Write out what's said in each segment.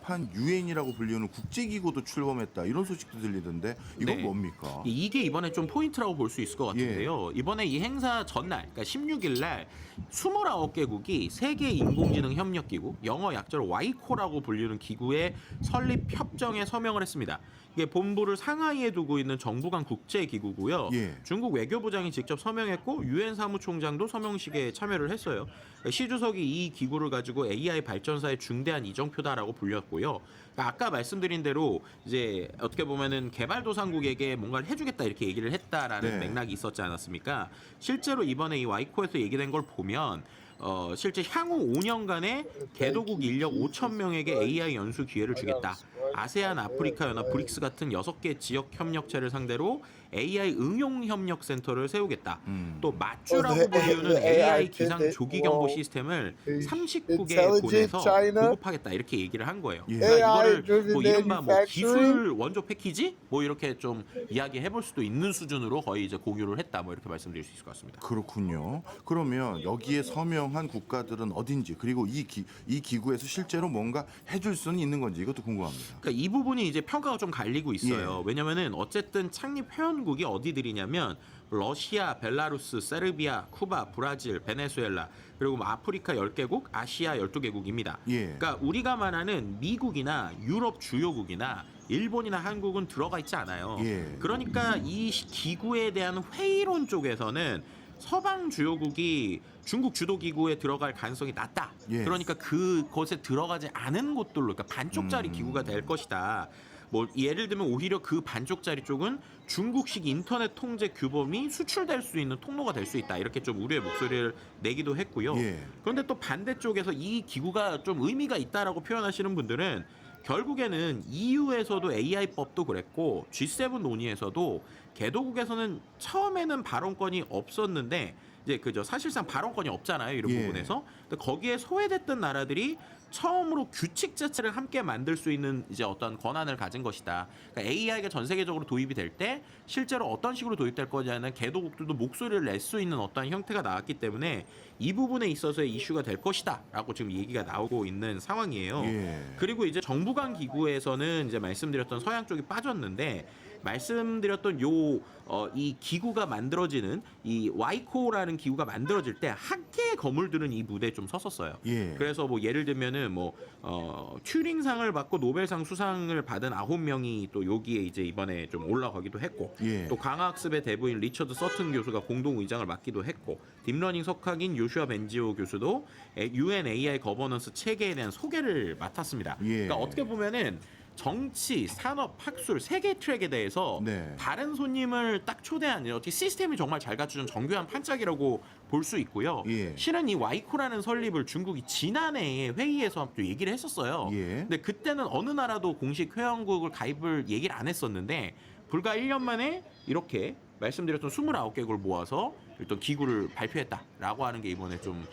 한 유엔이라고 불리는 국제기구도 출범했다 이런 소식도 들리던데 이건 네. 뭡니까? 이게 이번에 좀 포인트라고 볼 수 있을 것 예. 같은데요. 이번에 이 행사 전날, 그러니까 16일 날 29개국이 세계 인공지능 협력기구, 영어 약자로 와이코라고 불리는 기구의 설립 협정에 서명을 했습니다. 이게 본부를 상하이에 두고 있는 정부 간 국제기구고요. 예. 중국 외교부장이 직접 서명했고 유엔 사무총장도 서명식에 참여를 했어요. 시 주석이 이 기구를 가지고 AI 발전사의 중대한 이정표다라고 불렸고요. 그러니까 아까 말씀드린 대로 이제 어떻게 보면은 개발도상국에게 뭔가를 해주겠다 이렇게 얘기를 했다라는 네. 맥락이 있었지 않았습니까? 실제로 이번에 이 와이코에서 얘기된 걸 보면 실제 향후 5년간의 개도국 인력 5천 명에게 AI 연수 기회를 주겠다. 아세안, 아프리카 연합, 브릭스 같은 6개 지역 협력체를 상대로 AI 응용 협력 센터를 세우겠다. 또 맞주라고 불리우는 AI 기상 조기 경보 시스템을 30국에 보내서 보급하겠다 이렇게 얘기를 한 거예요. 예. 그러니까 이거를 뭐 이른바 뭐 기술 원조 패키지 뭐 이렇게 좀 이야기해 볼 수도 있는 수준으로 거의 이제 공유를 했다 뭐 이렇게 말씀드릴 수 있을 것 같습니다. 그렇군요. 그러면 여기에 서명한 국가들은 어딘지 그리고 이 기구에서 실제로 뭔가 해줄 수는 있는 건지 이것도 궁금합니다. 그러니까 이 부분이 이제 평가가 좀 갈리고 있어요. 예. 왜냐면은 어쨌든 창립 회원국이 어디들이냐면 러시아, 벨라루스, 세르비아, 쿠바, 브라질, 베네수엘라 그리고 뭐 아프리카 10개국, 아시아 12개국입니다. 예. 그러니까 우리가 말하는 미국이나 유럽 주요국이나 일본이나 한국은 들어가 있지 않아요. 예. 그러니까 이 기구에 대한 회의론 쪽에서는 서방 주요국이 중국 주도 기구에 들어갈 가능성이 낮다. 예. 그러니까 그곳에 들어가지 않은 곳들로, 그러니까 반쪽짜리 기구가 될 것이다. 뭐 예를 들면 오히려 그 반쪽짜리 쪽은 중국식 인터넷 통제 규범이 수출될 수 있는 통로가 될 수 있다. 이렇게 좀 우려의 목소리를 내기도 했고요. 예. 그런데 또 반대쪽에서 이 기구가 좀 의미가 있다라고 표현하시는 분들은 결국에는 EU에서도 AI법도 그랬고 G7 논의에서도 개도국에서는 처음에는 발언권이 없었는데 이제 그저 사실상 발언권이 없잖아요 이런 예. 부분에서. 근데 거기에 소외됐던 나라들이 처음으로 규칙 자체를 함께 만들 수 있는 이제 어떤 권한을 가진 것이다. 그러니까 AI가 전 세계적으로 도입이 될 때 실제로 어떤 식으로 도입될 거냐는 개도국들도 목소리를 낼 수 있는 어떤 형태가 나왔기 때문에 이 부분에 있어서의 이슈가 될 것이다라고 지금 얘기가 나오고 있는 상황이에요. 예. 그리고 이제 정부 간 기구에서는 이제 말씀드렸던 서양 쪽이 빠졌는데 말씀드렸던 이 기구가 만들어지는 이 와이코라는 기구가 만들어질 때 학계의 거물들은 이 무대에 좀 섰었어요. 예. 그래서 뭐 예를 들면은 뭐 튜링상을 받고 노벨상 수상을 받은 9명이 또 여기에 이제 이번에 좀 올라가기도 했고 예. 또 강학습의 대부인 리처드 서튼 교수가 공동 의장을 맡기도 했고 딥러닝 석학인 요슈아 벤지오 교수도 UN AI 거버넌스 체계에 대한 소개를 맡았습니다. 예. 그러니까 어떻게 보면은 정치, 산업, 학술 세 개 트랙에 대해서 네. 다른 손님을 딱 초대한 어떻게 시스템이 정말 잘 갖춰준 정교한 판짝이라고 볼 수 있고요. 예. 실은 이 와이코라는 설립을 중국이 지난해에 회의에서 또 얘기를 했었어요. 예. 근데 그때는 어느 나라도 공식 회원국을 가입을 얘기를 안 했었는데 불과 1년 만에 이렇게 말씀드렸던 29개국을 모아서 일단 기구를 발표했다라고 하는 게 이번에 좀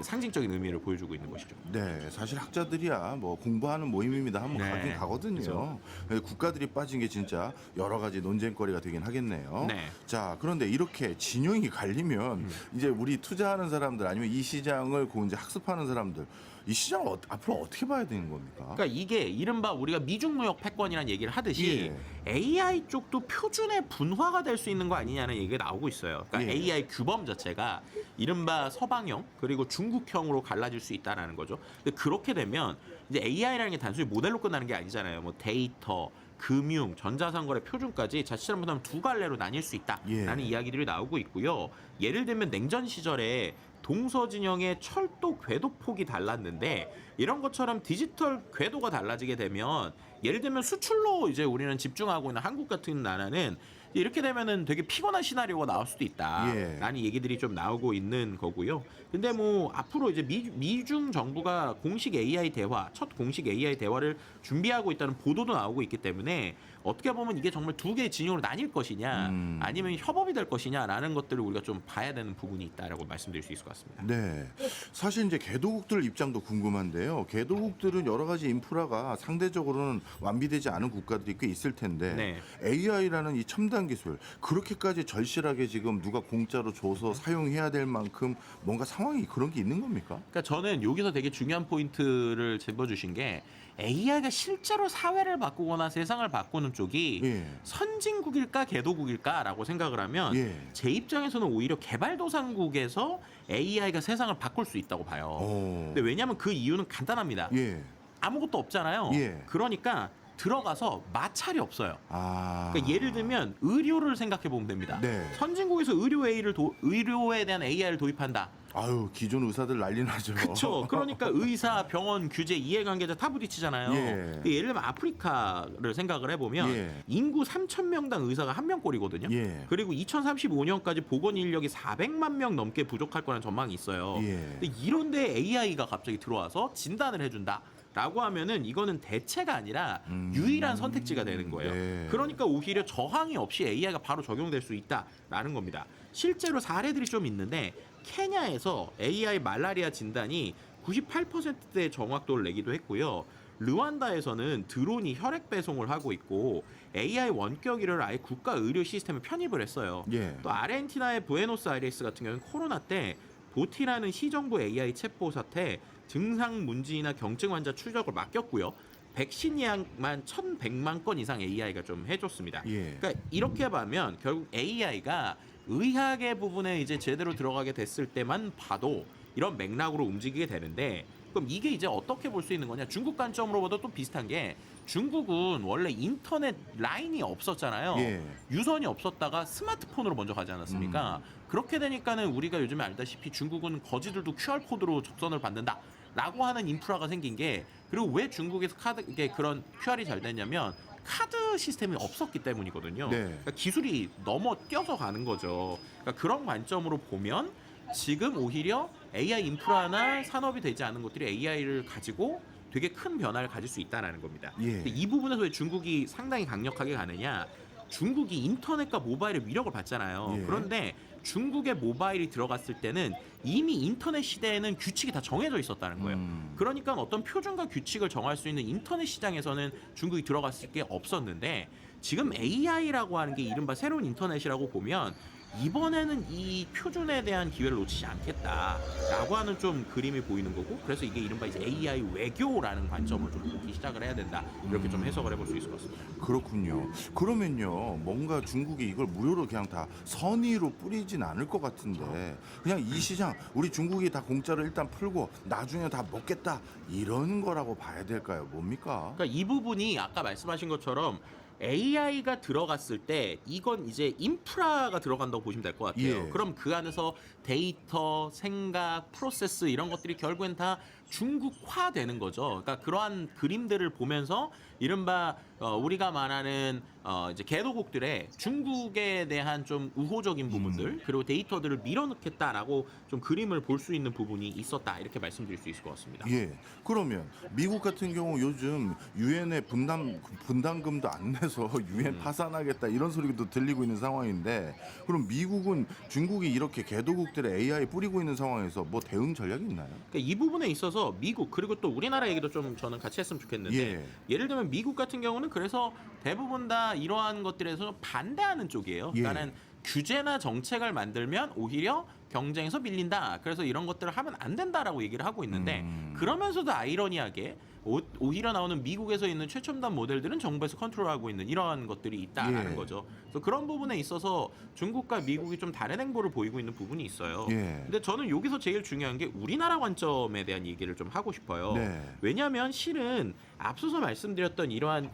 상징적인 의미를 보여주고 있는 것이죠. 네, 사실 학자들이야 뭐 공부하는 모임입니다 하면 네. 가긴 가거든요. 그죠. 국가들이 빠진 게 진짜 여러 가지 논쟁거리가 되긴 하겠네요. 네. 자, 그런데 이렇게 진영이 갈리면 이제 우리 투자하는 사람들 아니면 이 시장을 이제 학습하는 사람들 이 시장 앞으로 어떻게 봐야 되는 겁니까? 그러니까 이게 이른바 우리가 미중무역 패권이라는 얘기를 하듯이 AI 쪽도 표준의 분화가 될 수 있는 거 아니냐는 얘기가 나오고 있어요. 그러니까 예. AI 규범 자체가 이른바 서방형 그리고 중국형으로 갈라질 수 있다는 거죠. 근데 그렇게 되면 이제 AI라는 게 단순히 모델로 끝나는 게 아니잖아요. 뭐 데이터, 금융, 전자상거래 표준까지 자칫 잘못하면 두 갈래로 나뉠 수 있다라는 예. 이야기들이 나오고 있고요. 예를 들면 냉전 시절에 동서진영의 철도 궤도 폭이 달랐는데 이런 것처럼 디지털 궤도가 달라지게 되면 예를 들면 수출로 이제 우리는 집중하고 있는 한국 같은 나라는 이렇게 되면은 되게 피곤한 시나리오가 나올 수도 있다라는 얘기들이 좀 나오고 있는 거고요. 근데 뭐 앞으로 이제 미중 정부가 공식 AI 대화, 첫 공식 AI 대화를 준비하고 있다는 보도도 나오고 있기 때문에 어떻게 보면 이게 정말 두 개의 진영으로 나뉠 것이냐 아니면 협업이 될 것이냐라는 것들을 우리가 좀 봐야 되는 부분이 있다라고 말씀드릴 수 있을 것 같습니다. 네. 사실 이제 개도국들 입장도 궁금한데요. 개도국들은 여러 가지 인프라가 상대적으로는 완비되지 않은 국가들이 꽤 있을 텐데 네. AI라는 이 첨단 첨단 기술 그렇게까지 절실하게 지금 누가 공짜로 줘서 사용해야 될 만큼 뭔가 상황이 그런 게 있는 겁니까? 그러니까 저는 여기서 되게 중요한 포인트를 짚어주신 게 AI가 실제로 사회를 바꾸거나 세상을 바꾸는 쪽이 예. 선진국일까 개도국일까라고 생각을 하면 예. 제 입장에서는 오히려 개발도상국에서 AI가 세상을 바꿀 수 있다고 봐요. 근데 왜냐하면 그 이유는 간단합니다. 예. 아무것도 없잖아요. 예. 그러니까 들어가서 마찰이 없어요. 아. 그러니까 예를 들면 의료를 생각해 보면 됩니다. 네. 선진국에서 의료에 대한 AI를 도입한다. 아유, 기존 의사들 난리 나죠. 그렇죠. 그러니까 의사, 병원, 규제, 이해관계자 다 부딪히잖아요. 예. 예를 들면 아프리카를 생각을 해보면 예. 인구 3,000명당 의사가 1명꼴이거든요. 예. 그리고 2035년까지 보건 인력이 400만 명 넘게 부족할 거라는 전망이 있어요. 예. 근데 이런데 AI가 갑자기 들어와서 진단을 해준다. 라고 하면은 이거는 대체가 아니라 유일한 선택지가 되는 거예요. 네. 그러니까 오히려 저항이 없이 AI가 바로 적용될 수 있다라는 겁니다. 실제로 사례들이 좀 있는데 케냐에서 AI 말라리아 진단이 98%의 정확도를 내기도 했고요. 르완다에서는 드론이 혈액 배송을 하고 있고 AI 원격의료를 아예 국가 의료 시스템에 편입을 했어요. 예. 또 아르헨티나의 부에노스아이레스 같은 경우는 코로나 때 보티라는 시정부 AI 챗봇한테 증상 문진이나 경증 환자 추적을 맡겼고요. 백신 예약만 1,100만 건 이상 AI가 좀 해줬습니다. 예. 그러니까 이렇게 보면 결국 AI가 의학의 부분에 이제 제대로 들어가게 됐을 때만 봐도 이런 맥락으로 움직이게 되는데 그럼 이게 이제 어떻게 볼 수 있는 거냐? 중국 관점으로 봐도 또 비슷한 게 중국은 원래 인터넷 라인이 없었잖아요. 예. 유선이 없었다가 스마트폰으로 먼저 가지 않았습니까? 그렇게 되니까는 우리가 요즘에 알다시피 중국은 거지들도 QR코드로 접선을 받는다. 라고 하는 인프라가 생긴 게 그리고 왜 중국에서 이게 그런 QR이 잘 됐냐면 카드 시스템이 없었기 때문이거든요. 네. 그러니까 기술이 넘어 뛰어서 가는 거죠. 그러니까 그런 관점으로 보면 지금 오히려 AI 인프라나 산업이 되지 않은 것들이 AI를 가지고 되게 큰 변화를 가질 수 있다는 겁니다. 예. 근데 이 부분에서 왜 중국이 상당히 강력하게 가느냐? 중국이 인터넷과 모바일의 위력을 받잖아요. 예. 그런데 중국의 모바일이 들어갔을 때는 이미 인터넷 시대에는 규칙이 다 정해져 있었다는 거예요. 그러니까 어떤 표준과 규칙을 정할 수 있는 인터넷 시장에서는 중국이 들어갔을 게 없었는데 지금 AI라고 하는 게 이른바 새로운 인터넷이라고 보면 이번에는 이 표준에 대한 기회를 놓치지 않겠다라고 하는 좀 그림이 보이는 거고 그래서 이게 이른바 이제 AI 외교라는 관점을 좀 보기 시작을 해야 된다 이렇게 좀 해석을 해볼 수 있을 것 같습니다. 그렇군요. 그러면요, 뭔가 중국이 이걸 무료로 그냥 다 선의로 뿌리진 않을 것 같은데 그냥 이 시장 우리 중국이 다 공짜로 일단 풀고 나중에 다 먹겠다 이런 거라고 봐야 될까요? 뭡니까? 그러니까 이 부분이 아까 말씀하신 것처럼 AI가 들어갔을 때 이건 이제 인프라가 들어간다고 보시면 될 것 같아요. 예. 그럼 그 안에서 데이터, 생각, 프로세스 이런 것들이 결국엔 다 중국화되는 거죠. 그러니까 그러한 그림들을 보면서 이른바 우리가 말하는 이제 개도국들의 중국에 대한 좀 우호적인 부분들 그리고 데이터들을 밀어넣겠다라고 좀 그림을 볼 수 있는 부분이 있었다 이렇게 말씀드릴 수 있을 것 같습니다. 예. 그러면 미국 같은 경우 요즘 유엔에 분담금도 안 내서 유엔 파산하겠다 이런 소리도 들리고 있는 상황인데 그럼 미국은 중국이 이렇게 개도국들의 AI 뿌리고 있는 상황에서 뭐 대응 전략이 있나요? 그러니까 이 부분에 있어서 미국 그리고 또 우리나라 얘기도 좀 저는 같이 했으면 좋겠는데 예. 예를 들면 미국 같은 경우는 그래서 대부분 다 이러한 것들에서 반대하는 쪽이에요. 예. 그러니까는 규제나 정책을 만들면 오히려 경쟁에서 밀린다. 그래서 이런 것들을 하면 안 된다라고 얘기를 하고 있는데 그러면서도 아이러니하게 오히려 나오는 미국에서 있는 최첨단 모델들은 정부에서 컨트롤하고 있는 이러한 것들이 있다라는 예. 거죠. 그래서 그런 부분에 있어서 중국과 미국이 좀 다른 행보를 보이고 있는 부분이 있어요. 예. 근데 저는 여기서 제일 중요한 게 우리나라 관점에 대한 얘기를 좀 하고 싶어요. 네. 왜냐하면 실은 앞서서 말씀드렸던 이러한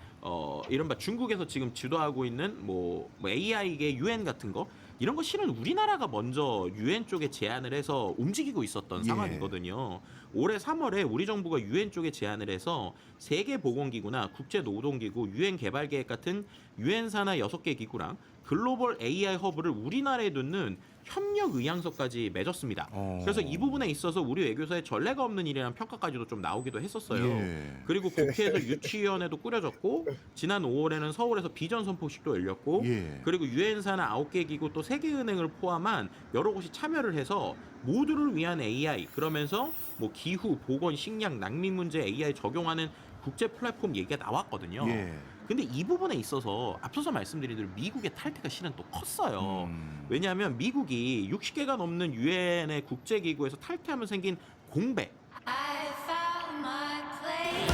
이른바 중국에서 지금 주도하고 있는 뭐 AI계 유엔 같은 거 이런 거 실은 우리나라가 먼저 유엔 쪽에 제안을 해서 움직이고 있었던 예. 상황이거든요. 올해 3월에 우리 정부가 유엔 쪽에 제안을 해서 세계보건기구나 국제노동기구, 유엔 개발계획 같은 유엔 산하 6개 기구랑 글로벌 AI 허브를 우리나라에 두는 협력 의향서까지 맺었습니다. 그래서 이 부분에 있어서 우리 외교사에 전례가 없는 일이라는 평가까지도 좀 나오기도 했었어요. 예. 그리고 국회에서 유치위원회도 꾸려졌고 지난 5월에는 서울에서 비전 선포식도 열렸고 예. 그리고 유엔 산하 9개 기구 또 세계은행을 포함한 여러 곳이 참여를 해서 모두를 위한 AI 그러면서 뭐 기후, 보건, 식량, 난민 문제 AI 적용하는 국제 플랫폼 얘기가 나왔거든요. 예. 근데 이 부분에 있어서 앞서서 말씀드린 대로 미국의 탈퇴가 실은 또 컸어요. 왜냐하면 미국이 60개가 넘는 유엔의 국제기구에서 탈퇴하면 생긴 공백. I found my place.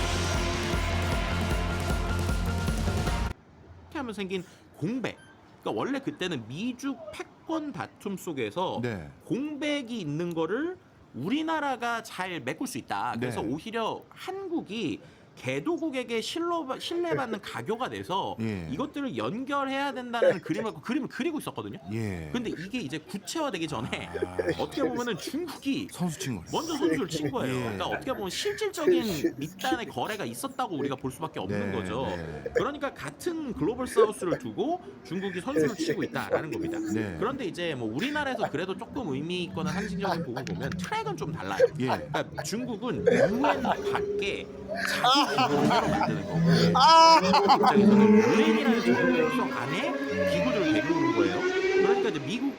탈퇴하면 생긴 공백. 그러니까 원래 그때는 미주 패권 다툼 속에서 네. 공백이 있는 거를 우리나라가 잘 메꿀 수 있다. 그래서 네. 오히려 한국이 개도국에게 신뢰받는 가교가 돼서 예. 이것들을 연결해야 된다는 그림을 그리고 있었거든요. 예. 근데 이게 이제 구체화되기 전에 어떻게 보면은 중국이 선수 친 거예요. 먼저 선수를 친 거예요. 예. 그러니까 어떻게 보면 실질적인 밑단의 거래가 있었다고 우리가 볼 수밖에 없는 네, 거죠. 네. 그러니까 같은 글로벌 사우스를 두고 중국이 선수를 치고 있다라는 겁니다. 네. 그런데 이제 뭐 우리나라에서 그래도 조금 의미 있거나 상징적인 부분 보면 트랙은 좀 달라요. 예. 그러니까 중국은 UN 밖에 자기 기구를 만드는 거고 중국 입장에서는 유엔이라는 정보성 안에 기구들을 데리고 오는 거예요. 그러니까 이제 미국